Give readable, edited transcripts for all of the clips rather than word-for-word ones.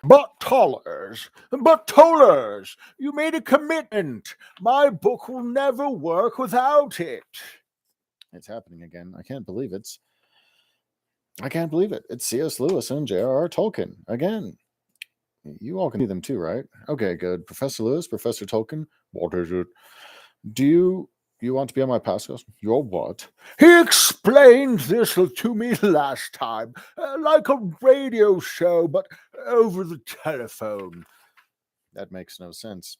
Tollers, you made a commitment. My book will never work without it. It's happening again. I can't believe it. It's C.S. Lewis and J.R.R. Tolkien again. You all can see them too, right? Okay, good. Professor Lewis, Professor Tolkien, what is it? Do you want to be on my podcast? Your what? He explained this to me last time, like a radio show, but over the telephone. That makes no sense.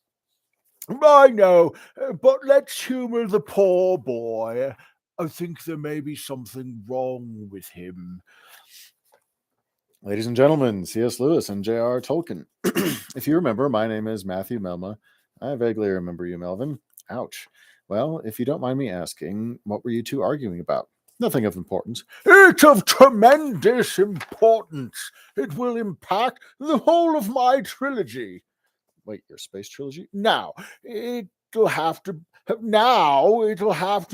I know, but let's humor the poor boy. I think there may be something wrong with him. Ladies and gentlemen, C.S. Lewis and J.R.R. Tolkien. If you remember, my name is Matthew Melma. I vaguely remember you, Melvin. Ouch. Well, if you don't mind me asking, what were you two arguing about? Nothing of importance. It's of tremendous importance. It will impact the whole of my trilogy. Wait, your space trilogy? Now, it'll have to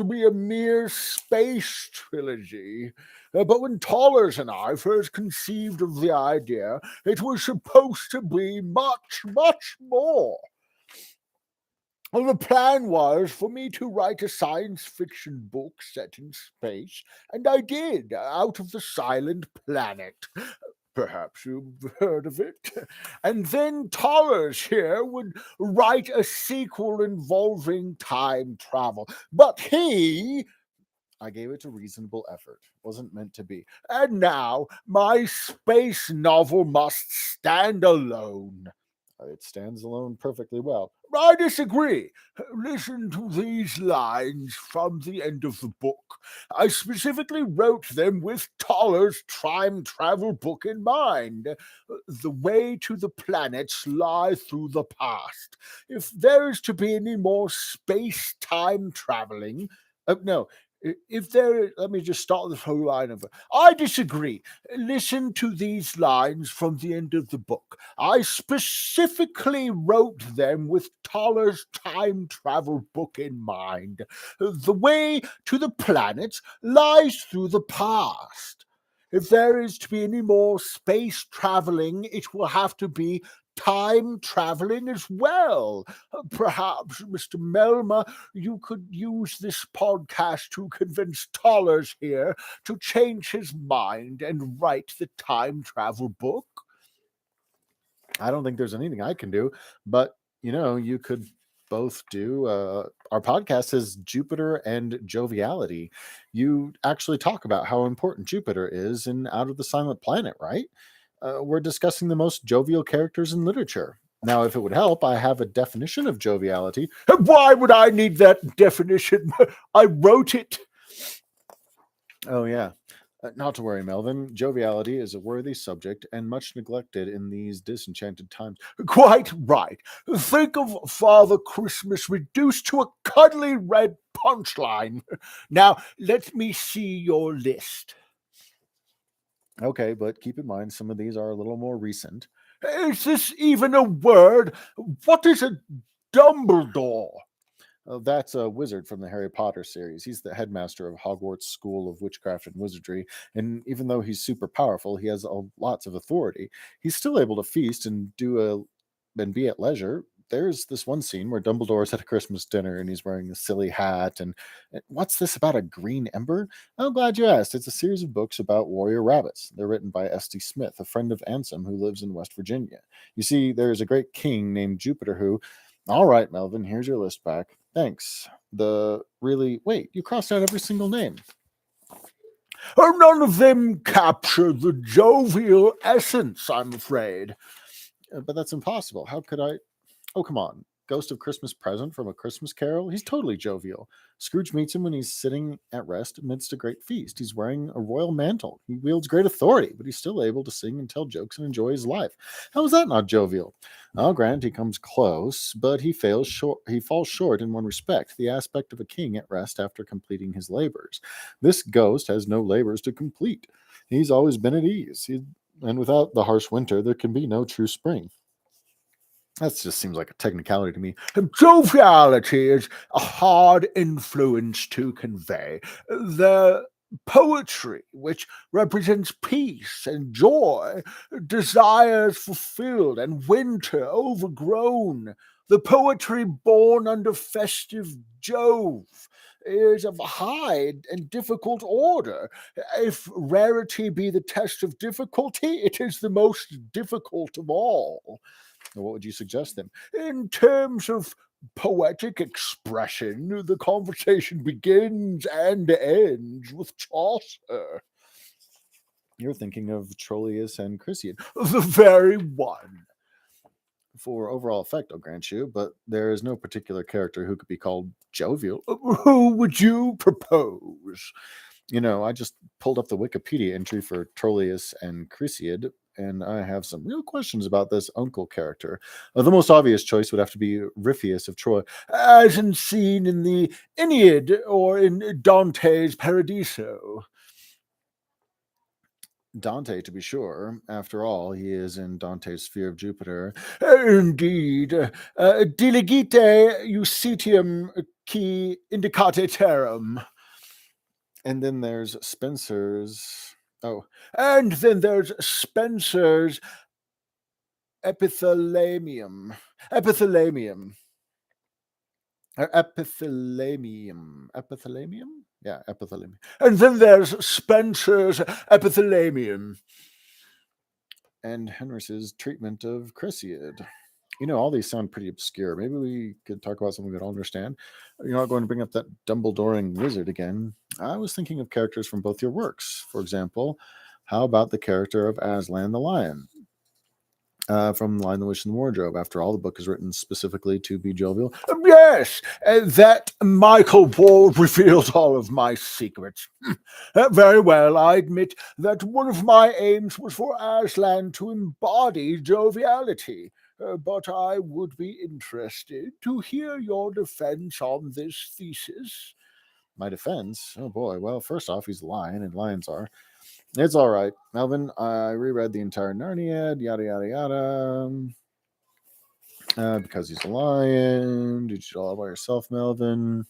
be a mere space trilogy. But when Tollers and I first conceived of the idea, it was supposed to be much, much more. Well, the plan was for me to write a science fiction book set in space, and I did, Out of the Silent Planet. Perhaps you've heard of it. And then Tollers here would write a sequel involving time travel. But I gave it a reasonable effort. Wasn't meant to be. And now my space novel must stand alone. It stands alone perfectly well. I disagree. Listen to these lines from the end of the book. I specifically wrote them with Toller's time travel book in mind. The way to the planets lie through the past. If there is to be any more space-time traveling, no, let me just start this whole line over. I disagree. Listen to these lines from the end of the book. I specifically wrote them with Toller's time travel book in mind. The way to the planets lies through the past. If there is to be any more space traveling, it will have to be time traveling as well. Perhaps, Mr. Melma, you could use this podcast to convince Tollers here to change his mind and write the time travel book. I don't think there's anything I can do, but you could both do. Our podcast is Jupiter and Joviality. You actually talk about how important Jupiter is in Out of the Silent Planet, right? We're discussing the most jovial characters in literature. Now, if it would help, I have a definition of joviality. Why would I need that definition? I wrote it. Oh, yeah. Not to worry, Melvin. Joviality is a worthy subject and much neglected in these disenchanted times. Quite right. Think of Father Christmas reduced to a cuddly red punchline. Now, let me see your list. Okay, but keep in mind some of these are a little more recent. Is this even a word? What is a Dumbledore? That's a wizard from the Harry Potter series. He's the headmaster of Hogwarts School of Witchcraft and Wizardry, and even though he's super powerful, he has lots of authority. He's still able to feast and be at leisure. There's this one scene where Dumbledore's at a Christmas dinner and he's wearing a silly hat. And what's this about a green ember? I'm glad you asked. It's a series of books about warrior rabbits. They're written by S.D. Smith, a friend of Ansem who lives in West Virginia. You see, there's a great king named Jupiter who. All right, Melvin, here's your list back. Thanks. Wait, you crossed out every single name. None of them capture the jovial essence, I'm afraid. But that's impossible. How could I? Oh, come on. Ghost of Christmas Present from A Christmas Carol? He's totally jovial. Scrooge meets him when he's sitting at rest amidst a great feast. He's wearing a royal mantle. He wields great authority, but he's still able to sing and tell jokes and enjoy his life. How is that not jovial? I'll grant he comes close, but he falls short in one respect, the aspect of a king at rest after completing his labors. This ghost has no labors to complete. He's always been at ease. And without the harsh winter, there can be no true spring. That just seems like a technicality to me. Joviality is a hard influence to convey. Poetry, which represents peace and joy, desires fulfilled and winter overgrown. The poetry born under festive Jove is of high and difficult order. If rarity be the test of difficulty, it is the most difficult of all. What would you suggest then? In terms of poetic expression, the conversation begins and ends with Chaucer. You're thinking of Troilus and Cressida. The very one. For overall effect, I'll grant you, but there is no particular character who could be called jovial. Who would you propose? I just pulled up the Wikipedia entry for Troilus and Cressida, and I have some real questions about this uncle character. The most obvious choice would have to be Ripheus of Troy. As in seen in the Aeneid or in Dante's Paradiso. Dante, to be sure. After all, he is in Dante's Sphere of Jupiter. Indeed. Diligite Eusitium qui indicate terram. And then there's Spencer's. Oh, And then there's Spencer's epithalamium. Epithalamium. epithalamium. Epithalamium? Yeah, epithalamium. And then there's Spencer's epithalamium. And Henris's treatment of Cressida. All these sound pretty obscure. Maybe we could talk about something we don't understand. You're not going to bring up that Dumbledoring wizard again. I was thinking of characters from both your works. For example, how about the character of Aslan the Lion from Lion, the Witch, and the Wardrobe? After all, the book is written specifically to be jovial. Yes, that Michael Ward reveals all of my secrets. Very well, I admit that one of my aims was for Aslan to embody joviality. But I would be interested to hear your defense on this thesis. My defense? Oh boy. Well, first off, he's a lion, and lions are. It's all right, Melvin. I reread the entire Narnia, yada yada yada. Because he's a lion. Did you do it all by yourself, Melvin?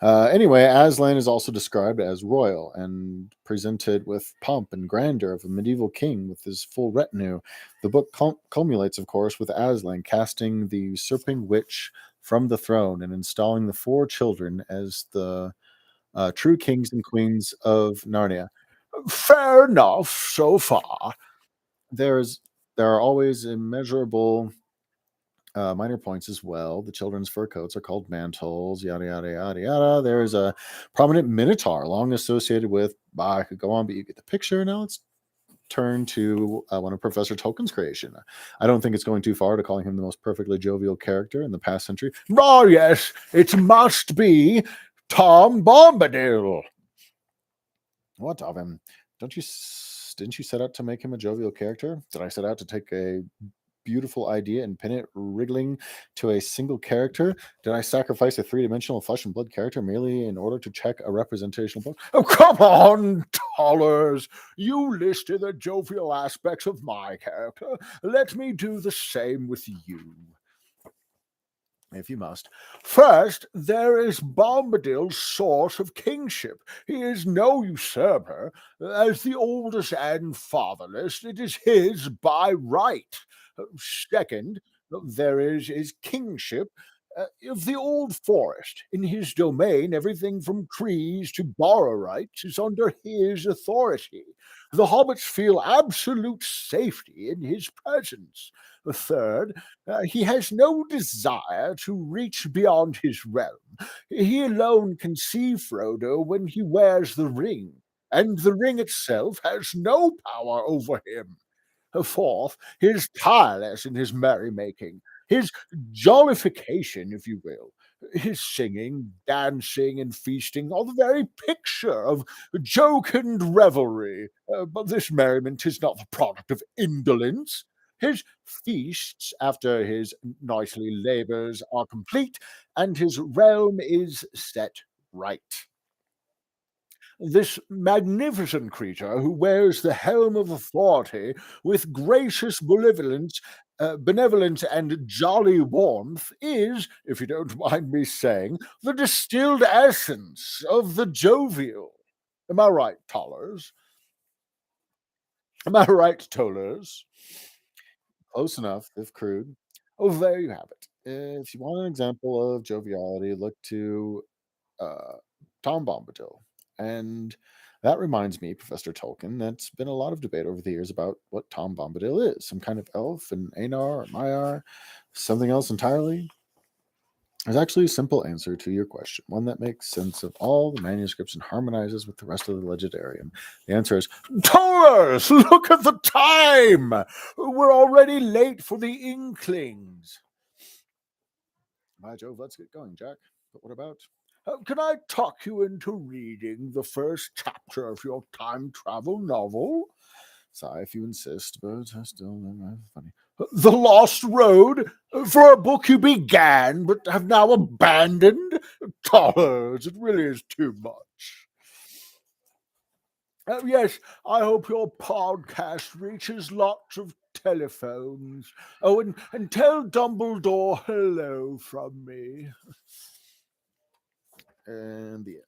Anyway, Aslan is also described as royal and presented with pomp and grandeur of a medieval king with his full retinue. The book culminates, of course, with Aslan casting the usurping witch from the throne and installing the 4 children as the true kings and queens of Narnia. Fair enough so far. There are always immeasurable minor points as well. The children's fur coats are called mantles, yada, yada, yada, yada. There's a prominent minotaur long associated with, I could go on, but you get the picture. Now let's turn to one of Professor Tolkien's creation. I don't think it's going too far to calling him the most perfectly jovial character in the past century. Oh, yes, it must be Tom Bombadil. What of him? Didn't you set out to make him a jovial character? Did I set out to take a beautiful idea and pin it wriggling to a single character? Did I sacrifice a 3-dimensional flesh and blood character merely in order to check a representational book? Oh, come on, Tollers. You listed the jovial aspects of my character. Let me do the same with you. If you must. First, there is Bombadil's source of kingship. He is no usurper. As the oldest and fatherless, it is his by right. Second, there is his kingship of the old forest. In his domain, everything from trees to borrow rights is under his authority. The hobbits feel absolute safety in his presence. Third, he has no desire to reach beyond his realm. He alone can see Frodo when he wears the ring, and the ring itself has no power over him. Fourth, he is tireless in his merrymaking, his jollification, if you will. His singing, dancing, and feasting are the very picture of jocund revelry. But this merriment is not the product of indolence. His feasts, after his nicely labours, are complete, and his realm is set right. This magnificent creature who wears the helm of authority with gracious benevolence and jolly warmth is, if you don't mind me saying, the distilled essence of the jovial. Am I right, Tollers? Am I right, Tollers? Close enough, if crude. Oh, there you have it. If you want an example of joviality, look to uh, Tom Bombadil. And that reminds me, Professor Tolkien, that's been a lot of debate over the years about what Tom Bombadil is. Some kind of elf, an Anar or Maiar, something else entirely. There's actually a simple answer to your question, one that makes sense of all the manuscripts and harmonizes with the rest of the legendarium. The answer is Tollers, look at the time! We're already late for the Inklings. by Jove, let's get going, Jack. But what about? Can I talk you into reading the first chapter of your time travel novel? Sigh if you insist, but I still funny. The Lost Road? For a book you began but have now abandoned? Tollers, it really is too much. Yes, I hope your podcast reaches lots of telephones. Oh, and tell Dumbledore hello from me. And the end.